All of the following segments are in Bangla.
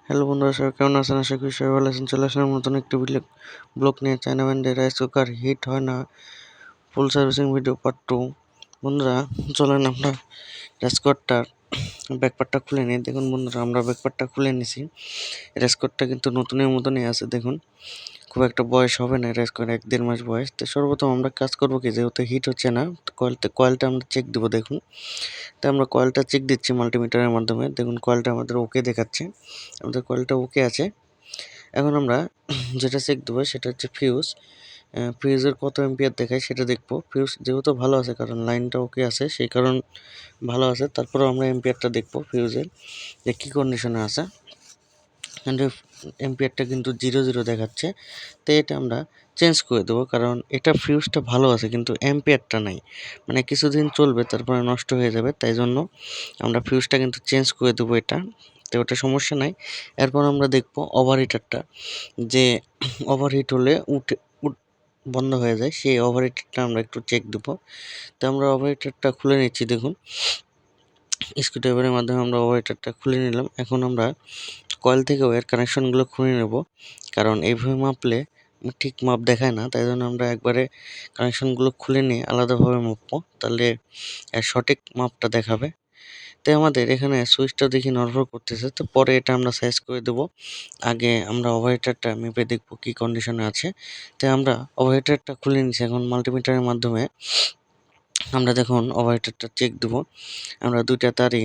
হ্যালো বন্ধুরা, সবাই কেমন আছেন? আশা করি সবাই ভালো আছেন। চলে আসলাম নতুন একটি ব্লগ নিয়ে। চায়না ব্র্যান্ডের রাইস কুকার হিট হয় না, ফুল সার্ভিসিং ভিডিও পার্ট 2। বন্ধুরা, চলেন আমরা রাইস কুকারটার ব্যাকপার্টটা খুলে নিই। দেখুন বন্ধুরা, আমরা ব্যাকপার্টটা খুলে নিছি। রাইস কুকারটা কিন্তু নতুনের মতনই আছে। দেখুন, খুব একটা বয়স হবে না রাইস কুকার, 1-1.5 মাস বয়স। তো সর্বপ্রথম আমরা কাজ করবো কি, যেহেতু হিট হচ্ছে না, কয়েলটা আমরা চেক দেবো। দেখুন, তো আমরা কয়েলটা চেক দিচ্ছি মাল্টিমিটারের মাধ্যমে। দেখুন, কয়েলটা আমাদের ওকে দেখাচ্ছে, আমাদের কয়েলটা ওকে আছে। এখন আমরা যেটা চেক দেবো সেটা হচ্ছে ফিউজ। ফিউজের কত এম্পিয়ার দেখায় সেটা দেখবো। ফিউজ যেহেতু ভালো আছে, কারণ লাইনটা ওকে আছে, সেই কারণ ভালো আছে। তারপরেও আমরা এম্পিয়ারটা দেখবো ফিউজের যে কী কন্ডিশনে আছে। কিন্তু এম্পিয়ারটা কিন্তু 0 দেখাচ্ছে। তো এটা আমরা চেঞ্জ করে দেবো, কারণ এটা ফিউজটা ভালো আছে কিন্তু এম্পিয়ারটা নাই, মানে কিছুদিন চলবে তারপরে নষ্ট হয়ে যাবে। তাই জন্য আমরা ফিউজটা কিন্তু চেঞ্জ করে দেবো এটা। তো ওটা সমস্যা নাই। এরপর আমরা দেখবো ওভারহিটারটা, যে ওভারহিট হলে বন্ধ হয়ে যায়, সেই ওভারহিটারটা আমরা একটু চেক দেবো। তো আমরা ওভারহিটারটা খুলে নিচ্ছি। দেখুন, স্ক্রুড্রাইভারের মাধ্যমে আমরা ওভারহিটারটা খুলে নিলাম। এখন আমরা কয়েল থেকে ওয়্যার কানেকশনগুলো খুলে নেব, কারণ এইভাবে মাপলে ঠিক মাপ দেখায় না। তাই জন্য আমরা একবারে কানেকশনগুলো খুলে নিয়ে আলাদাভাবে মাপবো, তাহলে সঠিক মাপটা দেখাবে। তো আমাদের এখানে সুইচটা দেখি নড়বড় করতেছে, তো পরে এটা আমরা সাইজ করে দেবো। আগে আমরা ওভারহিটারটা মেপে দেখবো কী কন্ডিশনে আছে। তো আমরা ওভারহিটারটা খুলে নিচ্ছি। এখন মাল্টিমিটারের মাধ্যমে আমরা দেখুন ওভারহিটারটা চেক দেবো। আমরা দুইটা তারই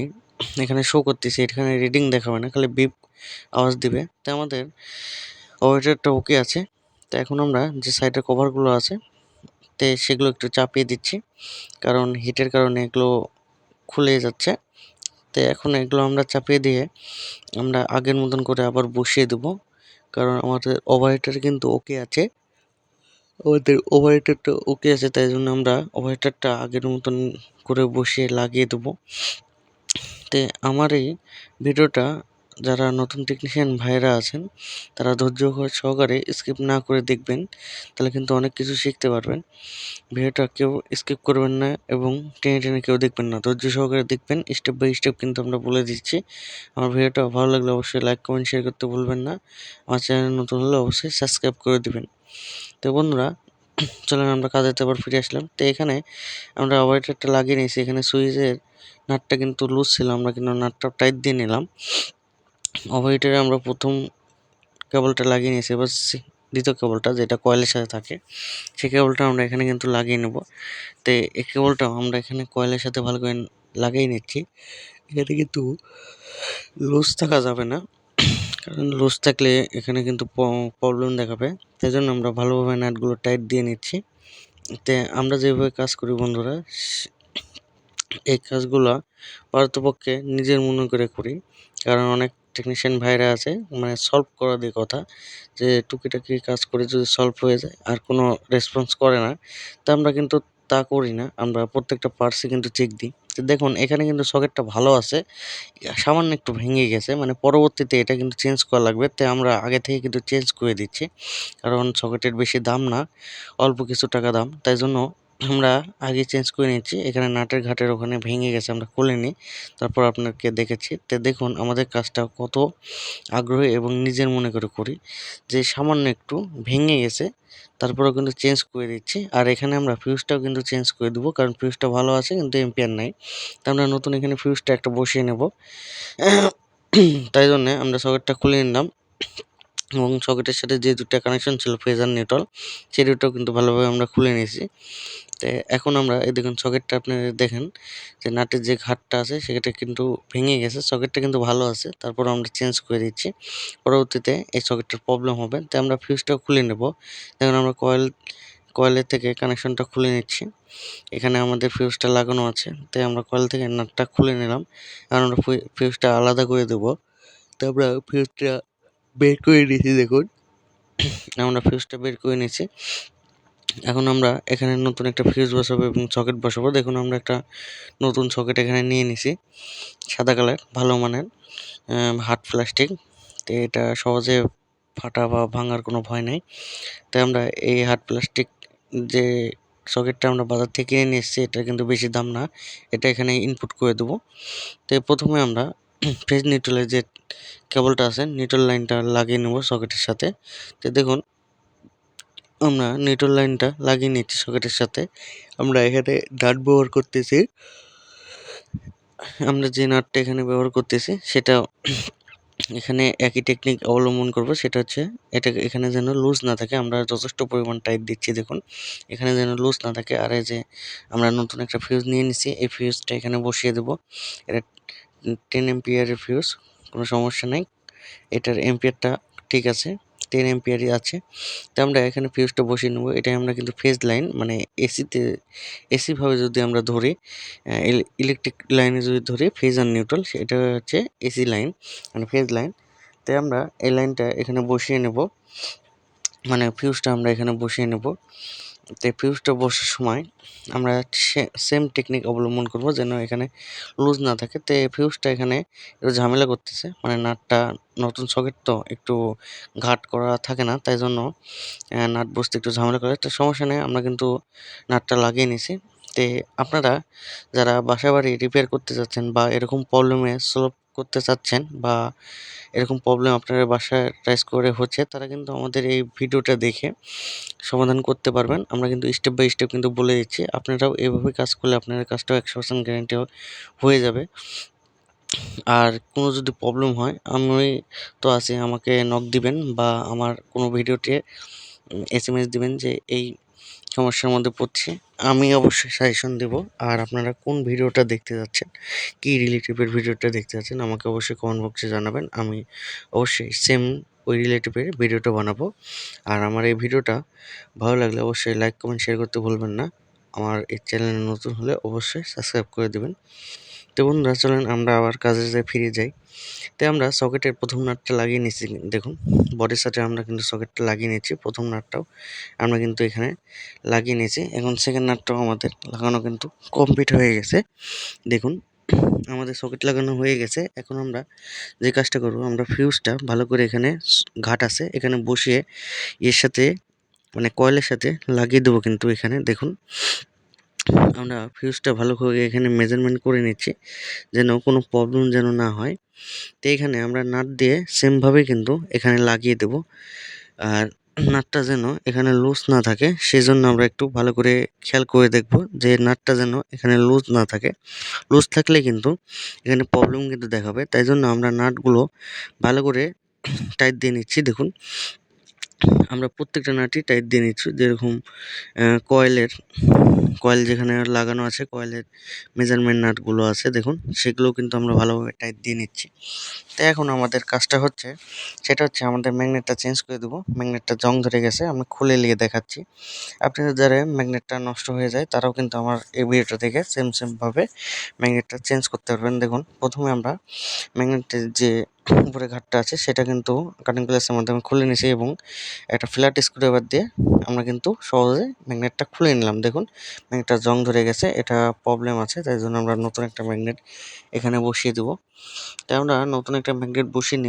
এখানে শো করতেছি, এখানে রিডিং দেখাবে না, খালি বিপ আওয়াজ দিবে। তো আমাদের ওভারহিটারটা ওকে আছে। তো এখন আমরা যে সাইডের কভারগুলো আছে, তো সেগুলো একটু চাপিয়ে দিচ্ছি, কারণ হিটের কারণে এগুলো খুলে যাচ্ছে। তো এখন এগুলো আমরা চাপিয়ে দিয়ে আমরা আগের মতন করে আবার বসিয়ে দেবো, কারণ আমাদের ওভারহিটার কিন্তু ওকে আছে। আমাদের ওভারহিটারটা ওকে আছে, তাই জন্য আমরা ওভারহিটারটা আগের মতন করে বসিয়ে লাগিয়ে দেবো। তো আমার এই ভিডিওটা যারা নতুন টেকনিশিয়ান ভাইরা আছেন, তারা ধৈর্য সহকারে স্কিপ না করে দেখবেন, তাহলে কিন্তু অনেক কিছু শিখতে পারবেন। ভিডিওটা কেউ স্কিপ করবেন না এবং টেনে টেনে কেউ দেখবেন না, ধৈর্য সহকারে দেখবেন। স্টেপ বাই স্টেপ কিন্তু আমরা বলে দিচ্ছি। আমার ভিডিওটা ভালো লাগলে অবশ্যই লাইক, কমেন্ট, শেয়ার করতে ভুলবেন না। আমার চ্যানেল নতুন হলে অবশ্যই সাবস্ক্রাইব করে দিবেন। তো বন্ধুরা, চলেন আমরা কাজেতে আবার ফিরে আসলাম। তো এখানে আমরা ওভারহিটারটা লাগিয়ে নিয়েছি। এখানে সুইচের নাটটা কিন্তু লুজ ছিল, আমরা কিন্তু নাটটা টাইট দিয়ে নিলাম। ওভারহিটারে আমরা প্রথম কেবলটা লাগিয়ে নিয়েছি, এবার দ্বিতীয় কেবলটা যেটা কয়েলের সাথে থাকে, সেই কেবলটা আমরা এখানে কিন্তু লাগিয়ে নেব। তো এই কেবলটাও আমরা এখানে কয়েলের সাথে ভালো করে লাগিয়ে নিচ্ছি। এখানে কিন্তু লুজ থাকা যাবে না, কারণ লুজ থাকলে এখানে কিন্তু প্রবলেম দেখাবে। তাই জন্য আমরা ভালোভাবে নাটগুলো টাইট দিয়ে নিচ্ছি। তো আমরা যেভাবে কাজ করি বন্ধুরা, এই কাজগুলো পারতপক্ষে নিজের মনে করে করি, কারণ অনেক টেকনিশিয়ান ভাইরা আছে মানে সলভ করা দিয়ে কথা, যে টুকিটাকি কাজ করে যদি সলভ হয়ে যায় আর কোনো রেসপন্স করে না, তা আমরা কিন্তু তা করি না। আমরা প্রত্যেকটা পার্টসই কিন্তু চেক দিই। তো দেখুন, এখানে কিন্তু সকেটটা ভালো আছে, সামান্য একটু ভেঙে গেছে, মানে পরবর্তীতে এটা কিন্তু চেঞ্জ করা লাগবে। তাই আমরা আগে থেকে কিন্তু চেঞ্জ করে দিচ্ছি, কারণ সকেটের বেশি দাম না, অল্প কিছু টাকা দাম। তাই জন্য আমরা আগে চেঞ্জ করে নিচ্ছি। এখানে নাটের ঘাটের ওখানে ভেঙে গেছে, আমরা খুলে নিই, তারপর আপনাকে দেখেছি। তো দেখুন আমাদের কাজটা কত আগ্রহী এবং নিজের মনে করে করি, যে সামান্য একটু ভেঙে গেছে তারপরেও কিন্তু চেঞ্জ করে দিচ্ছি। আর এখানে আমরা ফিউজটাও কিন্তু চেঞ্জ করে দেবো, কারণ ফিউজটা ভালো আছে কিন্তু এম্পিয়ার নাই। তো আমরা নতুন এখানে ফিউজটা একটা বসিয়ে নেব। তাই জন্যে আমরা সকেটটা খুলে নিলাম এবং সকেটের সাথে যে দুটো কানেকশন ছিল ফেজ আর নিউট্রাল, সেই দুটো কিন্তু ভালোভাবে আমরা খুলে নিয়েছি। তো এখন আমরা এই দেখুন সকেটটা আপনারা দেখেন যে নাটের যে ঘাটটা আছে সেটা কিন্তু ভেঙে গেছে, সকেটটা কিন্তু ভালো আছে, তারপর আমরা চেঞ্জ করে দিচ্ছি। পরবর্তীতে এই সকেটটার প্রবলেম হবে, তাই আমরা ফিউজটাও খুলে নেব। দেখুন আমরা কয়েলের থেকে কানেকশনটা খুলে নিচ্ছি। এখানে আমাদের ফিউজটা লাগানো আছে, তাই আমরা কয়েল থেকে নাটটা খুলে নিলাম। এখন আমরা ফিউজটা আলাদা করে দেবো। তো আমরা ফিউজটা বের করে নিয়েছি। দেখুন, আমরা ফিউজটা বের করে নিয়েছি। এখন আমরা এখানে নতুন একটা ফিউজ বসাবো এবং সকেট বসাবো। দেখুন আমরা একটা নতুন সকেট এখানে নিয়ে নিছি, সাদা কালার, ভালো মানের হার্ড প্লাস্টিক। তো এটা সহজে ফাটা বা ভাঙার কোনো ভয় নেই। তাই আমরা এই হার্ড প্লাস্টিক যে সকেটটা আমরা বাজার থেকে কিনে নিয়ে এসেছি, এটা কিন্তু বেশি দাম না, এটা এখানে ইনপুট করে দেবো। তো প্রথমে আমরা ফেজ নিউট্রালের যে কেবলটা আছে নিউট্রাল লাইনটা লাগিয়ে নেব সকেটের সাথে। তো দেখুন আমরা নিউট্রাল লাইনটা লাগিয়ে নিচ্ছি সকেটের সাথে। আমরা এখানে নাট ব্যবহার করতেছি, আমরা যে নাটটা এখানে ব্যবহার করতেছি সেটা এখানে একই টেকনিক অবলম্বন করব, সেটা হচ্ছে এটা এখানে যেন লুজ না থাকে। আমরা যথেষ্ট পরিমাণ টাইট দিচ্ছি দেখুন, এখানে যেন লুজ না থাকে। আর এই যে আমরা নতুন একটা ফিউজ নিয়ে নিছি, এই ফিউজটা এখানে বসিয়ে দেব। এটা 10 এম্পিয়ারের ফিউজ, কোনো সমস্যা নাই, এটার এম্পিয়ারটা ঠিক আছে, 10 এম্পিয়ারই আছে। তো আমরা এখানে ফিউজটা বসিয়ে নেব। এটাই আমরা কিন্তু ফেজ লাইন, মানে এসিভাবে যদি আমরা ধরি, ইলেকট্রিক লাইনে যদি ধরি ফেজ আর নিউট্রাল, সেটা হচ্ছে এসি লাইন মানে ফেজ লাইন। তাই আমরা এই লাইনটা এখানে বসিয়ে নেব, মানে ফিউজটা আমরা এখানে বসিয়ে নেব। তো ফিউজটা বসার সময় আমরা সেম টেকনিক অবলম্বন করব যেন এখানে লুজ না থাকে। তো ফিউজটা এখানে একটু ঝামেলা করতেছে, মানে নাটটা নতুন সকেট তো একটু ঘাট করা থাকে না, তাই জন্য নাট বসতে একটু ঝামেলা করে। তো সমস্যা নেই, আমরা কিন্তু নাটটা লাগিয়ে নিছি। তো আপনারা যারা বাসা বাড়ি রিপেয়ার করতে চাচ্ছেন বা এরকম প্রবলেমে সলভ করতে চাচ্ছেন, বা এরকম প্রবলেম আপনার বাসায় রাইজ করে হচ্ছে, তারা কিন্তু আমাদের এই ভিডিওটা দেখে সমাধান করতে পারবেন। আমরা কিন্তু স্টেপ বাই স্টেপ কিন্তু বলে দিচ্ছি, আপনারাও এভাবে কাজ করলে আপনার কাজটাও 100% গ্যারান্টি হয়ে যাবে। আর কোনো যদি প্রবলেম হয় আমি তো আছি, আমাকে নক দিবেন বা আমার কোনো ভিডিওতে এসএমএস দিবেন যে এই সমস্যার মধ্যে পড়ছি, আমি অবশ্যই সাজেশন দেব। আর আপনারা কোন ভিডিওটা দেখতে যাচ্ছেন, কী রিলেটিভের ভিডিওটা দেখতে যাচ্ছেন, আমাকে অবশ্যই কমেন্ট বক্সে জানাবেন, আমি অবশ্যই সেম ওই রিলেটিভের ভিডিওটা বানাবো। আর আমার এই ভিডিওটা ভালো লাগলে অবশ্যই লাইক কমেন্ট শেয়ার করতে ভুলবেন না। আমার এই চ্যানেলে নতুন হলে অবশ্যই সাবস্ক্রাইব করে দেবেন। তো বন্ধুরা চলেন আমরা আবার কাজে ফিরে যাই। তাই আমরা সকেটের প্রথম নাটটা লাগিয়ে নিচ্ছি, দেখুন বডির সাথে আমরা কিন্তু সকেটটা লাগিয়ে নিচ্ছি। প্রথম নাটটাও আমরা কিন্তু এখানে লাগিয়ে নিয়েছি। এখন সেকেন্ড নাটটাও আমাদের লাগানো কিন্তু কমপ্লিট হয়ে গেছে। দেখুন আমাদের সকেট লাগানো হয়ে গেছে। এখন আমরা যে কাজটা করব, আমরা ফিউজটা ভালো করে এখানে ঘাট আছে এখানে বসিয়ে এর সাথে মানে কয়েলের সাথে লাগিয়ে দেবো। কিন্তু এখানে দেখুন আমরা ফিউজটা ভালো করে এখানে মেজারমেন্ট করে নিচ্ছি যেন কোনো প্রবলেম যেন না হয়। তো এখানে আমরা নাট দিয়ে সেমভাবে কিন্তু এখানে লাগিয়ে দেব। আর নাটটা যেন এখানে লুজ না থাকে সেজন্য আমরা একটু ভালো করে খেয়াল করে দেখব যে নাটটা যেন এখানে লুজ না থাকে। লুজ থাকলে কিন্তু এখানে প্রবলেম কিন্তু দেখাবে, তাই জন্য আমরা নাটগুলো ভালো করে টাইট দিয়ে নিচ্ছি। দেখুন আমরা প্রত্যেকটা নাটই টাইট দিয়ে নিচ্ছি, যেরকম কয়েল যেখানে লাগানো আছে, কয়েলের মেজারমেন্ট নাটগুলো আছে দেখুন, সেগুলো কিন্তু আমরা ভালোভাবে টাইট দিয়ে নিচ্ছি। তো এখন আমাদের কাজটা হচ্ছে, সেটা হচ্ছে আমাদের ম্যাগনেটটা চেঞ্জ করে দেবো। ম্যাগনেটটা জং ধরে গেছে, আমি খুলে নিয়ে দেখাচ্ছি। আপনাদের যারা ম্যাগনেটটা নষ্ট হয়ে যায় তারাও কিন্তু আমার এই ভিডিওটা থেকে সেমভাবে ম্যাগনেটটা চেঞ্জ করতে পারবেন। দেখুন প্রথমে আমরা ম্যাগনেটের যে উপরে ঘাটটা আছে সেটা কিন্তু কাটিং প্লাসের মাধ্যমে খুলে নিয়েছি এবং একটা ফ্ল্যাট স্ক্রুড্রাইভার দিয়ে আমরা কিন্তু সহজে ম্যাগনেটটা খুলে নিলাম। দেখুন ম্যাগনেটটা জং ধরে গেছে, এটা প্রবলেম আছে, তাই জন্য আমরা নতুন একটা ম্যাগনেট এখানে বসিয়ে দেবো। তাই আমরা নতুন একটা ম্যাগনেট বসিয়ে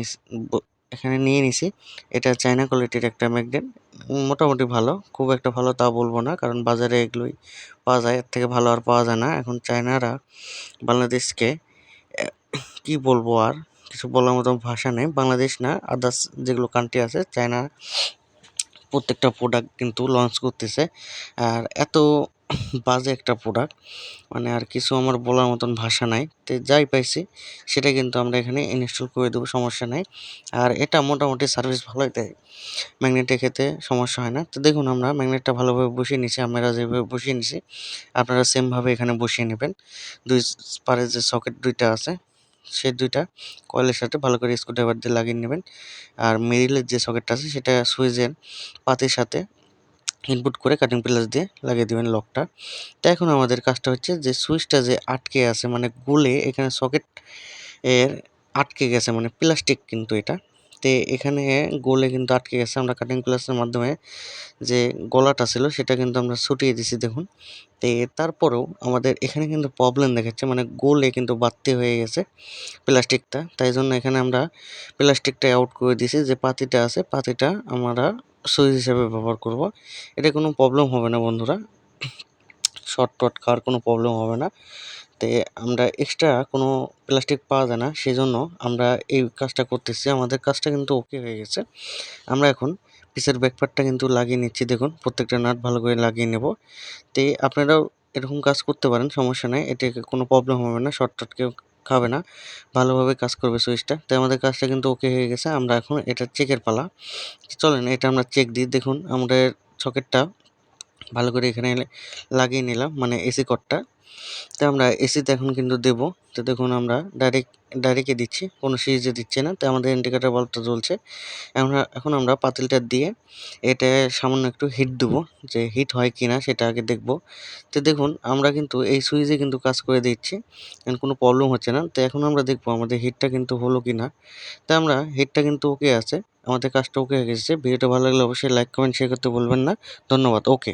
এখানে নিয়ে নিছি। এটা চায়না কোয়ালিটির একটা ম্যাগনেট, মোটামুটি ভালো, খুব একটা ভালো তা বলবো না, কারণ বাজারে এগুলোই পাওয়া যায়, এর থেকে ভালো আর পাওয়া যায় না। এখন চায়নারা বাংলাদেশকে কি বলবো, আর কিছু বলার মতো ভাষা নেই। বাংলাদেশ না, আদার্স যেগুলো কান্ট্রি আছে, চায়না প্রত্যেকটা প্রোডাক্ট কিন্তু লঞ্চ করতেছে। আর এত বাজে একটা প্রোডাক্ট, মানে আর কিছু আমার বলার মতন ভাষা নাই। তো যাই পাইছি সেটা কিন্তু আমরা এখানে ইনস্টল করে দেবো, সমস্যা নাই। আর এটা মোটামুটি সার্ভিস ভালোই দেয়, ম্যাগনেটের ক্ষেত্রে সমস্যা হয় না। তো দেখুন আমরা ম্যাগনেটটা ভালোভাবে বসিয়ে নিছি, আমরা যেভাবে বসিয়ে নিছি আপনারা সেমভাবে এখানে বসিয়ে নেবেন। দুই পারে যে সকেট দুইটা আছে সেই দুইটা কয়েলের সাথে ভালো করে স্ক্রুড্রাইভার দিয়ে লাগিয়ে নেবেন। আর মিডিলের যে সকেটটা আছে সেটা সুইচের পাতির সাথে ইনপুট করে কাটিং প্লাস দিয়ে লাগিয়ে দেবেন লকটা। তো এখন আমাদের কাজটা হচ্ছে যে সুইচটা যে আটকে আছে, মানে গলে এখানে সকেট এর আটকে গেছে, মানে প্লাস্টিক কিন্তু এটা। তো এখানে গলে কিন্তু আটকে গেছে, আমরা কাটিং প্লাসের মাধ্যমে যে গলাটা ছিল সেটা কিন্তু আমরা ছুটিয়ে দিছি দেখুন। তো তারপরেও আমাদের এখানে কিন্তু প্রবলেম দেখাচ্ছে, মানে গলে কিন্তু বাড়তি হয়ে গেছে প্লাস্টিকটা, তাই জন্য এখানে আমরা প্লাস্টিকটা আউট করে দিয়েছি। যে পাতিটা আছে পাতিটা আমরা সুইচ হিসেবে ব্যবহার করব, এটা কোনো প্রবলেম হবে না বন্ধুরা। শর্ট টট খাওয়ার কোনো প্রবলেম হবে না। তো আমরা এক্সট্রা কোনো প্লাস্টিক পাওয়া যায় না, সেজন্য আমরা এই কাজটা করতেছি। আমাদের কাজটা কিন্তু ওকে হয়ে গেছে। আমরা এখন পিসের ব্যাকপার্টটা কিন্তু লাগিয়ে নিচ্ছি। দেখুন প্রত্যেকটা নাট ভালো করে লাগিয়ে নেব। তো আপনারাও এরকম কাজ করতে পারেন, সমস্যা নাই। এতে কোনো প্রবলেম হবে না, শর্ট টট কেউ খাবে না, ভালোভাবে কাজ করবে সুইচটা। তো আমাদের কাজটা কিন্তু ওকে হয়ে গেছে। আমরা এখন এটা চেকের পালা। চলেন এটা আমরা চেক দিই। দেখুন আমাদের সকেটটা ভালো করে এখানে লাগিয়ে নিলাম, মানে এসি কর্ডটা। তো আমরা এসিতে এখন কিন্তু দেব। তো দেখুন আমরা ডাইরেক্টই দিচ্ছি, কোনো সিরিজে দিচ্ছি না। তো আমাদের ইন্ডিকেটর বাল্বটা জ্বলছে। এখন আমরা পাতিলটা দিয়ে এটা সামান্য একটু হিট দেবো, যে হিট হয় কিনা সেটা আগে দেখব। তো দেখুন আমরা কিন্তু এই সুইচে কিন্তু কাজ করে দিচ্ছি, কোনো প্রবলেম হচ্ছে না। তো এখন আমরা দেখব আমাদের হিটটা কিন্তু হলো কিনা। তো আমরা হিটটা কিন্তু ওকে আছে, আমাদের কাজটা ওকে হয়ে গেছে। ভিডিওটা ভালো লাগলে অবশ্যই লাইক কমেন্ট শেয়ার করতে ভুলবেন না। ধন্যবাদ। ওকে।